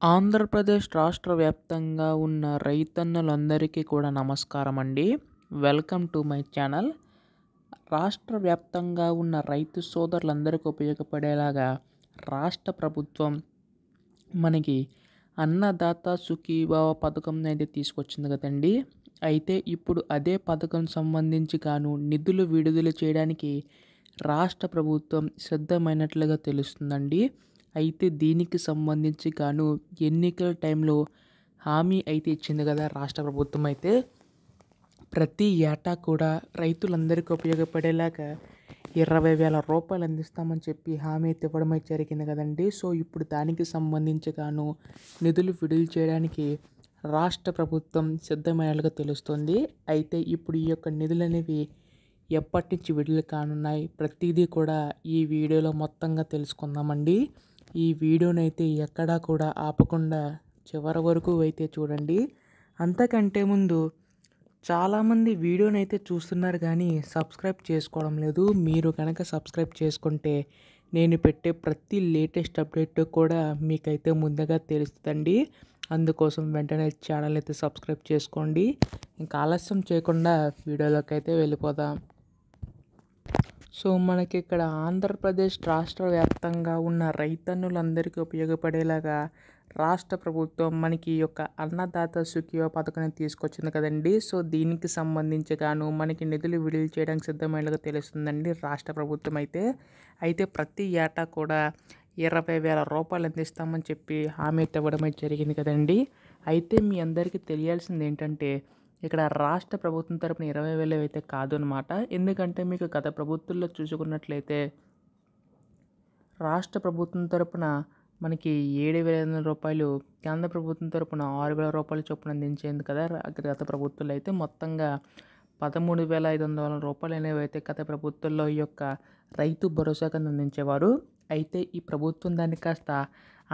ఆంధ్రప్రదేశ్ రాష్ట్ర వ్యాప్తంగా ఉన్న రైతన్నలందరికీ కూడా నమస్కారం అండి. Welcome to my channel. రాష్ట్ర వ్యాప్తంగా ఉన్న రైతు సోదరులందరికీ ఉపయోగపడేలాగా రాష్ట్ర ప్రభుత్వం మనకి అన్నదాత సుఖీభవ పథకం అయితే తీసుకొచ్చింది కదండి. అయితే ఇప్పుడు అదే పథకం సంబంధించి నిధులు విడుదల చేయడానికి రాష్ట్ర ప్రభుత్వం సిద్ధమైనట్లుగా తెలుస్తుందండి. అయితే దీనికి సంబంధించి ఎన్నికల టైంలో హామీ అయితే ఇచ్చింది కదా రాష్ట్ర ప్రభుత్వం. అయితే ప్రతి ఏటా కూడా రైతులందరికీ ఉపయోగపడేలాగా 20,000 రూపాయలు అందిస్తామని చెప్పి హామీ అయితే ఇవ్వడం అయితే జరిగింది కదండి. సో ఇప్పుడు దానికి సంబంధించి నిధులు విడుదల చేయడానికి రాష్ట్ర ప్రభుత్వం సిద్ధమైనట్లుగా తెలుస్తుంది. అయితే ఇప్పుడు ఈ యొక్క నిధులు అనేవి ఎప్పటి నుంచి విడుదల కానున్నాయి, ప్రతిదీ కూడా ఈ వీడియోలో మొత్తంగా తెలుసుకుందామండి. ఈ వీడియోని అయితే ఎక్కడా కూడా ఆపకుండా చివరి వరకు అయితే చూడండి. అంతకంటే ముందు చాలామంది వీడియోని అయితే చూస్తున్నారు కానీ సబ్స్క్రైబ్ చేసుకోవడం లేదు. మీరు కనుక సబ్స్క్రైబ్ చేసుకుంటే నేను పెట్టే ప్రతి లేటెస్ట్ అప్డేట్ కూడా మీకైతే ముందుగా తెలుస్తుందండి. అందుకోసం వెంటనే ఛానల్ అయితే సబ్స్క్రైబ్ చేసుకోండి. ఇంకా ఆలస్యం చేయకుండా వీడియోలోకి అయితే వెళ్ళిపోదాం. సో మనకి ఇక్కడ ఆంధ్రప్రదేశ్ రాష్ట్ర వ్యాప్తంగా ఉన్న రైతన్నులందరికీ ఉపయోగపడేలాగా రాష్ట్ర ప్రభుత్వం మనకి ఈ యొక్క అన్నదాత సుఖీభవ పథకాన్ని తీసుకొచ్చింది కదండి. సో దీనికి సంబంధించి మనకి నిధులు విడుదల చేయడానికి సిద్ధమైనగా తెలుస్తుందండి రాష్ట్ర ప్రభుత్వం. అయితే ప్రతి ఏటా కూడా 20,000 రూపాయలు అందిస్తామని చెప్పి హామీ ఇవ్వడం అయితే జరిగింది కదండి. అయితే మీ అందరికీ తెలియాల్సింది ఏంటంటే ఇక్కడ రాష్ట్ర ప్రభుత్వం తరపున 20,000 అయితే కాదు అనమాట. ఎందుకంటే మీకు గత ప్రభుత్వంలో చూసుకున్నట్లయితే రాష్ట్ర ప్రభుత్వం తరపున మనకి 7,500 రూపాయలు, కేంద్ర ప్రభుత్వం తరపున 6,000 రూపాయలు చొప్పున అందించేది కదా గత ప్రభుత్వంలో. అయితే మొత్తంగా 13,500 రూపాయలు అనేవి అయితే గత ప్రభుత్వంలో ఈ యొక్క రైతు భరోసా కింద అందించేవారు. అయితే ఈ ప్రభుత్వం దాన్ని కాస్త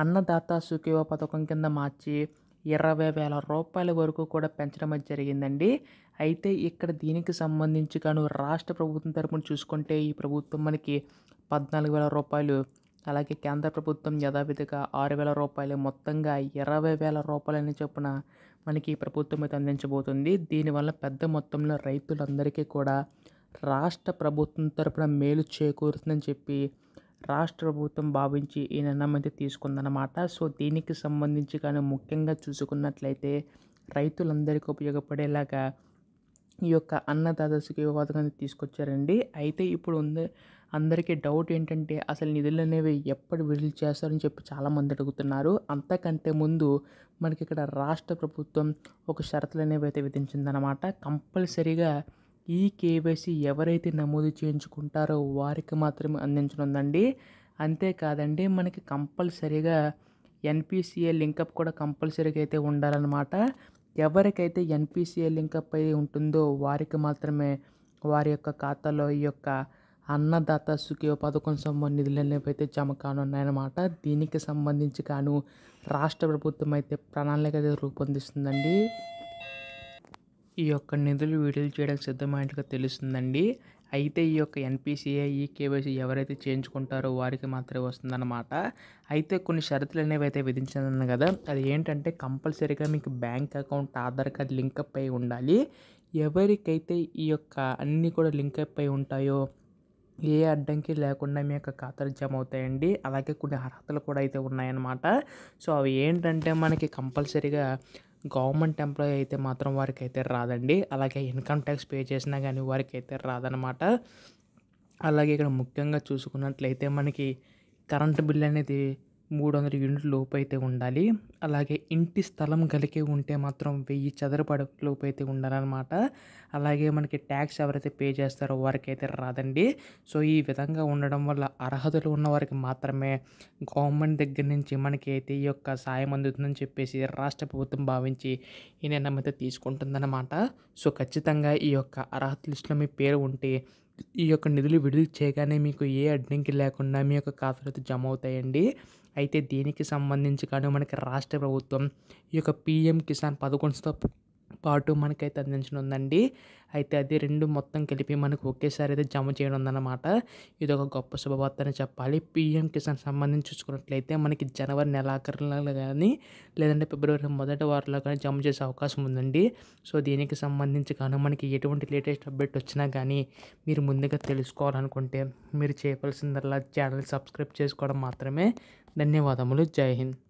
అన్నదాత సుఖీభవ పథకం కింద మార్చి 20,000 రూపాయల వరకు కూడా పెంచడం అది జరిగిందండి. అయితే ఇక్కడ దీనికి సంబంధించి రాష్ట్ర ప్రభుత్వం తరపున చూసుకుంటే ఈ ప్రభుత్వం మనకి 14,000 రూపాయలు, అలాగే కేంద్ర ప్రభుత్వం యథావిధిగా 6,000 రూపాయలు, మొత్తంగా 20,000 రూపాయలని చొప్పున మనకి ఈ ప్రభుత్వం అయితే అందించబోతుంది. దీనివల్ల పెద్ద మొత్తంలో రైతులందరికీ కూడా రాష్ట్ర ప్రభుత్వం తరపున మేలు చేకూరుతుందని చెప్పి రాష్ట్ర ప్రభుత్వం భావించి ఈ నిర్ణయం అయితే తీసుకుందన్నమాట. సో దీనికి సంబంధించి ముఖ్యంగా చూసుకున్నట్లయితే రైతులందరికీ ఉపయోగపడేలాగా ఈ యొక్క అన్నదాత సుఖీభవ పథకాన్ని తీసుకొచ్చారండి. అయితే ఇప్పుడు అందరికీ డౌట్ ఏంటంటే అసలు నిధులు అనేవి ఎప్పుడు విడుదల చేస్తారని చెప్పి చాలామంది అడుగుతున్నారు. అంతకంటే ముందు మనకి ఇక్కడ రాష్ట్ర ప్రభుత్వం ఒక షరతులు అనేవి అయితే విధించిందనమాట. కంపల్సరీగా ఈ కేవైసీ ఎవరైతే నమోదు చేయించుకుంటారో వారికి మాత్రమే అందించనుందండి. అంతేకాదండి, మనకి కంపల్సరీగా ఎన్పిసిఐ లింకప్ కూడా కంపల్సరీగా అయితే ఉండాలన్నమాట. ఎవరికైతే ఎన్పిసిఐ లింకప్ అయి ఉంటుందో వారికి మాత్రమే వారి యొక్క ఖాతాలో ఈ యొక్క అన్నదాత సుఖీభవ పథకం సంబంధించిన నిధులు అనేవి అయితే జమ కానున్నాయన్నమాట. దీనికి సంబంధించి రాష్ట్ర ప్రభుత్వం అయితే ప్రణాళిక అయితే రూపొందిస్తుందండి. ఈ యొక్క నిధులు విడుదల చేయడానికి సిద్ధమైనట్టుగా తెలుస్తుందండి. అయితే ఈ యొక్క ఎన్పిసిఐ కేవైసీ ఎవరైతే చేయించుకుంటారో వారికి మాత్రమే వస్తుందన్నమాట. అయితే కొన్ని షరతులు అనేవి అయితే విధించాను కదా, అది ఏంటంటే కంపల్సరీగా మీకు bank account, Aadhaar card link up అయి ఉండాలి. ఎవరికైతే ఈ యొక్క అన్నీ కూడా లింకప్ అయి ఉంటాయో ఏ అడ్డంకి లేకుండా మీ యొక్క ఖాతాలు జమ అవుతాయండి. అలాగే కొన్ని అర్హతలు కూడా అయితే ఉన్నాయన్నమాట. సో అవి ఏంటంటే మనకి కంపల్సరీగా గవర్నమెంట్ ఎంప్లాయీ అయితే మాత్రం వారికి అయితే రాదండి. అలాగే ఇన్కమ్ ట్యాక్స్ పే చేసినా కానీ వారికి అయితే రాదనమాట. అలాగే ఇక్కడ ముఖ్యంగా చూసుకున్నట్లయితే మనకి కరెంటు బిల్ అనేది 300 యూనిట్ల లోపు అయితే ఉండాలి. అలాగే ఇంటి స్థలం కలిగి ఉంటే మాత్రం 1000 చదరపు అడుగుల లోపు అయితే ఉండాలన్నమాట. అలాగే మనకి ట్యాక్స్ ఎవరైతే పే చేస్తారో వారికి అయితే రాదండి. సో ఈ విధంగా ఉండడం వల్ల అర్హతలు ఉన్న వారికి మాత్రమే గవర్నమెంట్ దగ్గర నుంచి మనకి అయితే ఈ యొక్క సాయం అందుతుందని చెప్పేసి రాష్ట్ర ప్రభుత్వం భావించి ఈ నిర్ణయం అయితే తీసుకుంటుందన్నమాట. సో ఖచ్చితంగా ఈ యొక్క అర్హత లిస్టులో మీ పేరు ఉంటే ఈ యొక్క నిధులు విడుదల చేయగానే మీకు ఏ అడ్డంకి లేకుండా మీ యొక్క ఖాతాలో అయితే జమ అవుతాయండి. అయితే దీనికి సంబంధించి మనకి రాష్ట్ర ప్రభుత్వం ఈ యొక్క పిఎం కిసాన్ పాటు మనకైతే అందించనుందండి. అయితే అది 2 మొత్తం కలిపి మనకు ఒకేసారి అయితే జమ చేయనుందనమాట. ఇదొక గొప్ప శుభవార్త అని చెప్పాలి. పీఎం కిసాన్ సంబంధించి చూసుకున్నట్లయితే మనకి జనవరి నెలాఖరులో గానీ, లేదంటే ఫిబ్రవరి మొదటి వారంలో కానీ జమ చేసే అవకాశం ఉందండి. సో, దీనికి సంబంధించి గాను మనకి ఎటువంటి లేటెస్ట్ అప్డేట్ వచ్చినా గానీ, మీరు ముందుగా తెలుసుకోవాలనుకుంటే మీరు చేయవలసిందల్లా ఛానల్ సబ్స్క్రైబ్ చేసుకోవడం మాత్రమే. ధన్యవాదములు. జై హింద్.